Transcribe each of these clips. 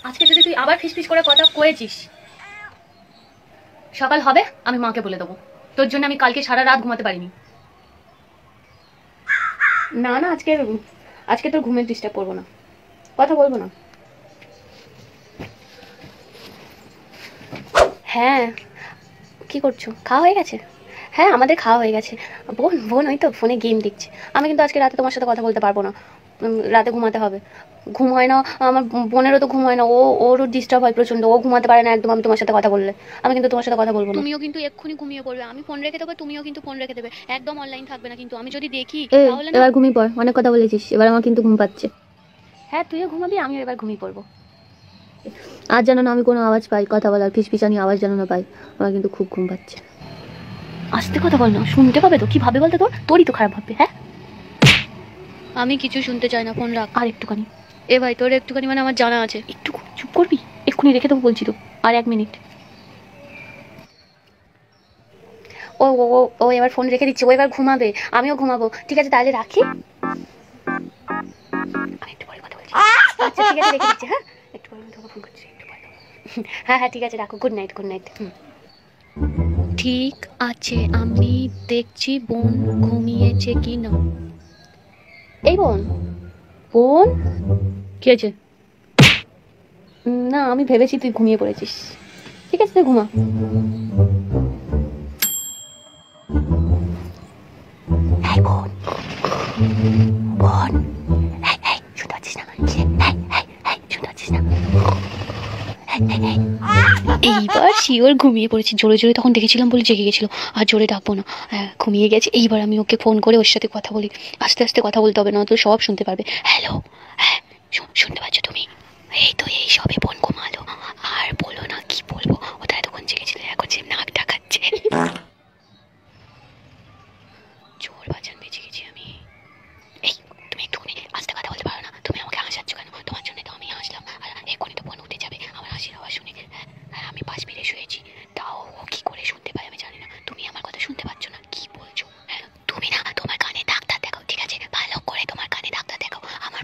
আজকে যদি তুই আবার ফিসফিস করে কথা কয়েছিস, সকাল হবে আমি মাকে বলে দেবো। তোর জন্য আমি কালকে সারা রাত ঘুমাতে পারিনি। না না, আজকে তোর ঘুমের ডিস্টার্ব করবো না, কথা বলবো না। হ্যাঁ, কি করছো? খাওয়া হয়ে গেছে? হ্যাঁ, আমাদের খাওয়া হয়ে গেছে। বোন ওই তো ফোনে গেম দেখছে। আমি কিন্তু আজকে রাতে তোমার সাথে কথা বলতে পারবো না, রাতে ঘুমাতে হবে। ঘুম হয় না আমার বোনেরও, তো ঘুম হয় না, ওরও ডিস্টার্ব হয় প্রচণ্ড, ও ঘুমাতে পারে না একদম আমি তোমার সাথে কথা বললে। আমি কিন্তু তোমার সাথে কথা বলবো না। তুমিও কিন্তু এক্ষুনি ঘুমিয়ে পড়বে, আমি ফোন রেখে দেবো, তুমিও কিন্তু ফোন রেখে দেবে, একদম অনলাইন থাকবে না কিন্তু। আমি যদি দেখি তাহলে এবার ঘুমিয়ে পড়, অনেক কথা বলেছিস, এবার আমার কিন্তু ঘুম পাচ্ছে। হ্যাঁ, তুইও ঘুমাবি, আমিও এবার ঘুমিয়ে পড়বো। আর যেন না আমি কোনো আওয়াজ পাই, কথা বলার ফিসফিসানি আওয়াজ যেন না পাই, আমার কিন্তু খুব ঘুম পাচ্ছে। আস্তে কথা বল না, শুনতে পাবে তো, কি ভাবে বলতে? তোরই তো খারাপ ভাববে। হ্যাঁ, আমি কিছু শুনতে চাই না, ফোন রাখ। আর একটুখানি ভাই, তোর একটুখানি মানে আমার জানা আছে। একটু চুপ করবি? এক্ষুনি রেখে দেবো বলছি তো, আর 1 মিনিট। ও ও ও এবার ফোন রেখে দিচ্ছে, ও এবার ঘুমাবে, আমিও ঘুমাবো। ঠিক আছে তাহলে রাখি, আমি একটু পরে কথা বলছি। আচ্ছা ঠিক আছে, রেখে দিচ্ছি। হ্যাঁ, একটু পরে তোমাকে ফোন করছি, একটু পরে। হ্যাঁ হ্যাঁ ঠিক আছে, রাখো। Good night, good night. ঠিক আছে, আমি দেখছি বোন ঘুমিয়েছে কি না। এই বোন কি আছে? না, আমি ভেবেছি তুই ঘুমিয়ে পড়েছিস। ঠিক আছে, তুই ঘুমা। এইবার শিওর ঘুমিয়ে পড়েছি। জোরে জোরে তখন দেখেছিলাম বলে জেগে গেছিল, আর জোরে ডাকবো না। হ্যাঁ, ঘুমিয়ে গেছে। এইবার আমি ওকে ফোন করে ওর সাথে কথা বলি। আস্তে আস্তে কথা বলতে হবে, না তো সব শুনতে পারবে। হ্যালো, হ্যাঁ শুনতে পাচ্ছ তুমি? এই তো এই সবে বোন ঘুমালো, আর বলো না কি বলবো, ওটা এতক্ষণ জেগেছিল, এখন যে নাক ডাকাচ্ছে। জোর বাজান বেঁচে গেছি আমি। এই তুমি একটুখানি আস্তে কথা বলতে পারো না? তুমি আমাকে হাসাচ্ছ কেন? তোমার জন্য তো আমি হাসলাম, আর এক্ষুনি তো বোন উঠে যাবে আমার হাসির আওয়াজ শুনে। আমি পাশ ফিরে শুয়েছি, তাও ও কি করে শুনতে পায় আমি জানি না। তুমি আমার কথা শুনতে পাচ্ছ না? কি বলছো? হ্যাঁ, তুমি না তোমার কানে ডাক্তার দেখাও, ঠিক আছে? ভালো করে তোমার কানে ডাক্তার দেখাও। আমার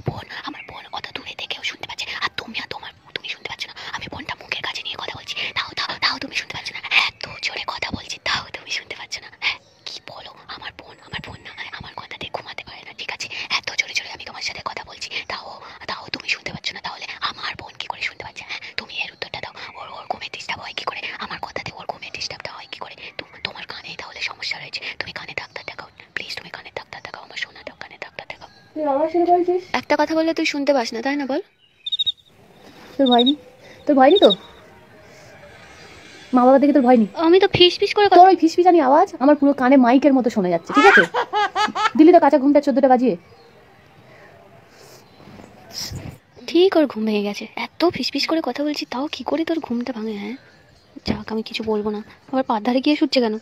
বোন অত দূরে থেকেও শুনতে পাচ্ছে, আর তুমি শুনতে পাচ্ছ না? আমি বোনটা মুখের কাছে নিয়ে কথা বলছি, তাও তুমি শুনতে পাচ্ছ না? এত জোরে কথা বলছি, তাও তুমি শুনতে পাচ্ছ না? হ্যাঁ, কি বলো? আমার বোন না আমার কথাতে ঘুমাতে পারে না, ঠিক আছে? এত জোরে জোরে আমি তোমার সাথে কথা বলছি, তাও তুমি শুনতে পাচ্ছ না? তাহলে আমার বোন কি করে শুনতে পাচ্ছে? হ্যাঁ, তুমি এর উত্তরটা দাও। ওর ঘুমে ডিস্টার্ব হয় কি করে? আমার কথাতে ওর ঘুমে ডিস্টার্বটা হয় কি করে? তোমার কানে তাহলে সমস্যা রয়েছে। তুমি কানে ডাক্তার দেখাও, প্লিজ। তুমি কানে ডাক্তার দেখাও, আমার সোনাটা কানে ডাক্তার দেখাও। তুই আমার শুনে বলছিস? একটা কথা বললে তুই শুনতে পাস না, তাই না? বল। তোর ভয় নেই তো? মা বাবা দেখে তোর ভয় নেই? আমি তো ফিস করে, তোর ওই ফিসফিসানি আওয়াজ আমার পুরো কানে মাইকের মতো শোনা যাচ্ছে, ঠিক আছে? দিল্লি তো কাঁচা ঘুমটা 14টা বাজিয়ে। ঠিক, ওর ঘুম ভেঙে গেছে। এত ফিসফিস করে কথা বলছি, তাও কি করে তোর ঘুমটা ভাঙে? হ্যাঁ, যাক, আমি কিছু বলবো না। আবার পার ধারে গিয়ে শুচ্ছে কেন?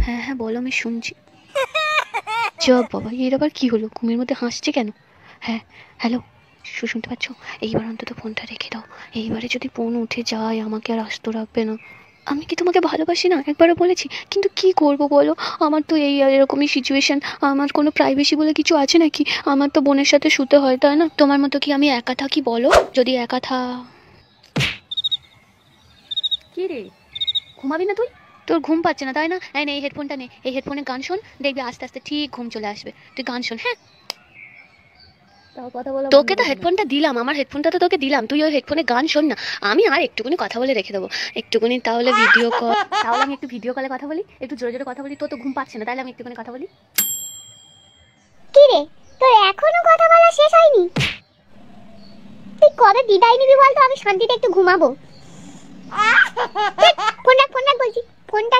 হ্যাঁ হ্যাঁ বলো, আমি শুনছি। চপ বাবা, এর আবার কি হলো? ঘুমের মধ্যে হাসছে কেন? হ্যাঁ, হ্যালো, শুনতে পাচ্ছ? এইবার অন্তত ফোনটা রেখে দাও। এইবারে যদি ফোন উঠে যায়, আমাকে আর আস্ত রাখবে না। আমি কি তোমাকে ভালোবাসি না? একবারও বলেছি। কিন্তু কি করব বলো, আমার তো এরকমই সিচুয়েশন। আমার কোনো প্রাইভেসি বলে কিছু আছে নাকি? আমার তো বোনের সাথে শুতে হয়, তাই না? তোমার মতো কি আমি একা থাকি বলো? যদি একা কি রে, ঘুমাবি না তুই? তোর ঘুম পাচ্ছে না তাই না? এই হেডফোনটা নে, এই হেডফোনে গান শোন, দেখবি আস্তে আস্তে ঠিক ঘুম চলে আসবে। তুই গান শোন। হ্যাঁ, তোকে তো হেডফোনটা দিলাম, আমার হেডফোনটা তো তোকে দিলাম, তুই ওই হেডফোনে গান শোন না। আমি আর একটুকুনি কথা বলে রেখে দেবো, একটুকুনি তাহলে ভিডিও কল। তাহলে আমি একটু ভিডিও কলে কথা বলি, একটু জোরে জোরে কথা বলি। তোর তো ঘুম পাচ্ছে না, তাহলে আমি একটুকুনি কথা বলি। কি রে, তোর এখনো কথা বলা শেষ হয়নি? তুই কবে বিদায় নিবি বলতো? আমি শান্তিতে একটু ঘুমাবো। ফোন রাখ বলছি। ফোনটা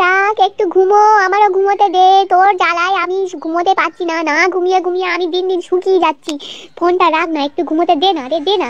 রাখ, একটু ঘুমো। আমারও ঘুমোতে দে। তোর জ্বালায় আমি ঘুমোতে পারছি না, না ঘুমিয়ে আমি দিন দিন শুকিয়ে যাচ্ছি। ফোনটা রাখ না, একটু ঘুমোতে দে না রে, দে না।